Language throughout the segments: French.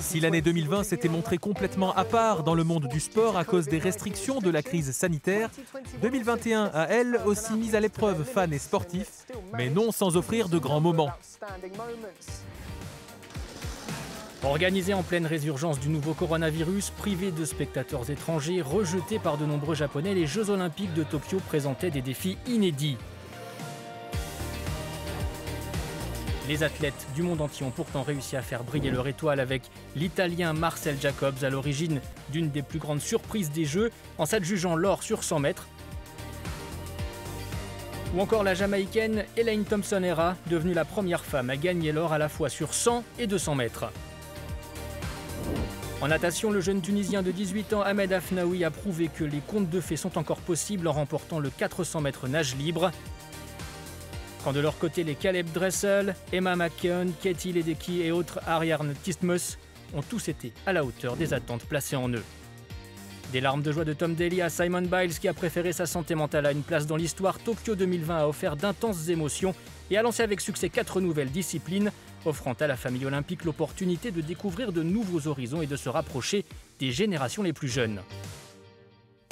Si l'année 2020 s'était montrée complètement à part dans le monde du sport à cause des restrictions de la crise sanitaire, 2021 a elle aussi mis à l'épreuve fans et sportifs, mais non sans offrir de grands moments. Organisé en pleine résurgence du nouveau coronavirus, privé de spectateurs étrangers, rejetés par de nombreux Japonais, les Jeux Olympiques de Tokyo présentaient des défis inédits. Les athlètes du monde entier ont pourtant réussi à faire briller leur étoile avec l'Italien Marcel Jacobs à l'origine d'une des plus grandes surprises des Jeux en s'adjugeant l'or sur 100 mètres. Ou encore la Jamaïcaine Elaine Thompson-Herah, devenue la première femme à gagner l'or à la fois sur 100 et 200 mètres. En natation, le jeune Tunisien de 18 ans Ahmed Afnaoui a prouvé que les contes de fées sont encore possibles en remportant le 400 mètres nage libre. Quand de leur côté, les Caleb Dressel, Emma McKeon, Katie Ledecky et autres Ariarne Tistmus ont tous été à la hauteur des attentes placées en eux. Des larmes de joie de Tom Daley à Simone Biles qui a préféré sa santé mentale à une place dans l'histoire, Tokyo 2020 a offert d'intenses émotions et a lancé avec succès 4 nouvelles disciplines, offrant à la famille olympique l'opportunité de découvrir de nouveaux horizons et de se rapprocher des générations les plus jeunes.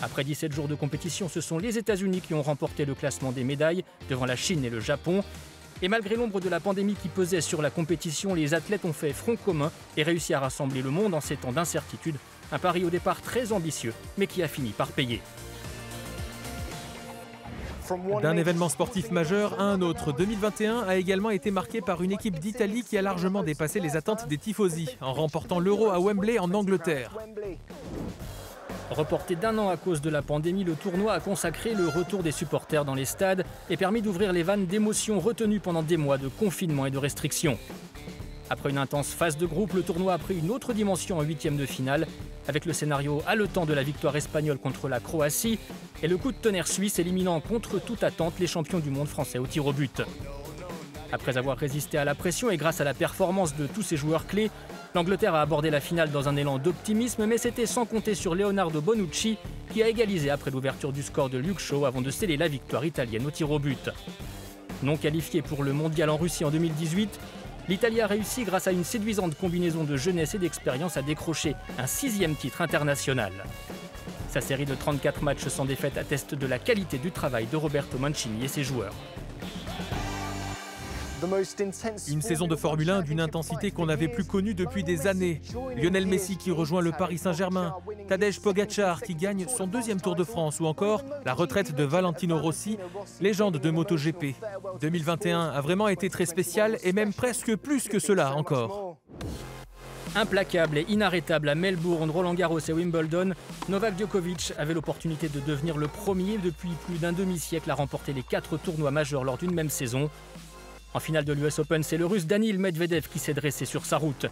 Après 17 jours de compétition, ce sont les États-Unis qui ont remporté le classement des médailles devant la Chine et le Japon. Et malgré l'ombre de la pandémie qui pesait sur la compétition, les athlètes ont fait front commun et réussi à rassembler le monde en ces temps d'incertitude. Un pari au départ très ambitieux, mais qui a fini par payer. D'un événement sportif majeur à un autre, 2021 a également été marqué par une équipe d'Italie qui a largement dépassé les attentes des tifosi en remportant l'Euro à Wembley en Angleterre. Reporté d'1 an à cause de la pandémie, le tournoi a consacré le retour des supporters dans les stades et permis d'ouvrir les vannes d'émotions retenues pendant des mois de confinement et de restrictions. Après une intense phase de groupe, le tournoi a pris une autre dimension en 8e de finale, avec le scénario haletant de la victoire espagnole contre la Croatie et le coup de tonnerre suisse éliminant contre toute attente les champions du monde français au tir au but. Après avoir résisté à la pression et grâce à la performance de tous ses joueurs clés, l'Angleterre a abordé la finale dans un élan d'optimisme, mais c'était sans compter sur Leonardo Bonucci qui a égalisé après l'ouverture du score de Luke Shaw avant de sceller la victoire italienne au tir au but. Non qualifiée pour le mondial en Russie en 2018, l'Italie a réussi grâce à une séduisante combinaison de jeunesse et d'expérience à décrocher un 6e titre international. Sa série de 34 matchs sans défaite atteste de la qualité du travail de Roberto Mancini et ses joueurs. Une saison de Formule 1 d'une intensité qu'on n'avait plus connue depuis des années. Lionel Messi qui rejoint le Paris Saint-Germain, Tadej Pogacar qui gagne son 2e Tour de France ou encore la retraite de Valentino Rossi, légende de MotoGP. 2021 a vraiment été très spécial et même presque plus que cela encore. Implacable et inarrêtable à Melbourne, Roland-Garros et Wimbledon, Novak Djokovic avait l'opportunité de devenir le premier depuis plus d'un demi-siècle à remporter les 4 tournois majeurs lors d'une même saison. En finale de l'US Open, c'est le Russe Danil Medvedev qui s'est dressé sur sa route.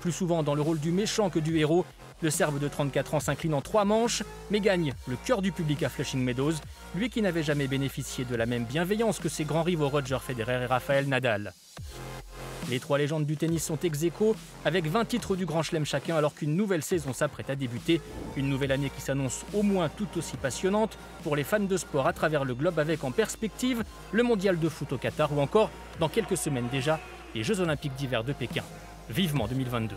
Plus souvent dans le rôle du méchant que du héros, le Serbe de 34 ans s'incline en 3 manches, mais gagne le cœur du public à Flushing Meadows, lui qui n'avait jamais bénéficié de la même bienveillance que ses grands rivaux Roger Federer et Rafael Nadal. Les 3 légendes du tennis sont ex-aequo, avec 20 titres du Grand Chelem chacun, alors qu'une nouvelle saison s'apprête à débuter. Une nouvelle année qui s'annonce au moins tout aussi passionnante pour les fans de sport à travers le globe, avec en perspective le mondial de foot au Qatar ou encore, dans quelques semaines déjà, les Jeux Olympiques d'hiver de Pékin. Vivement 2022.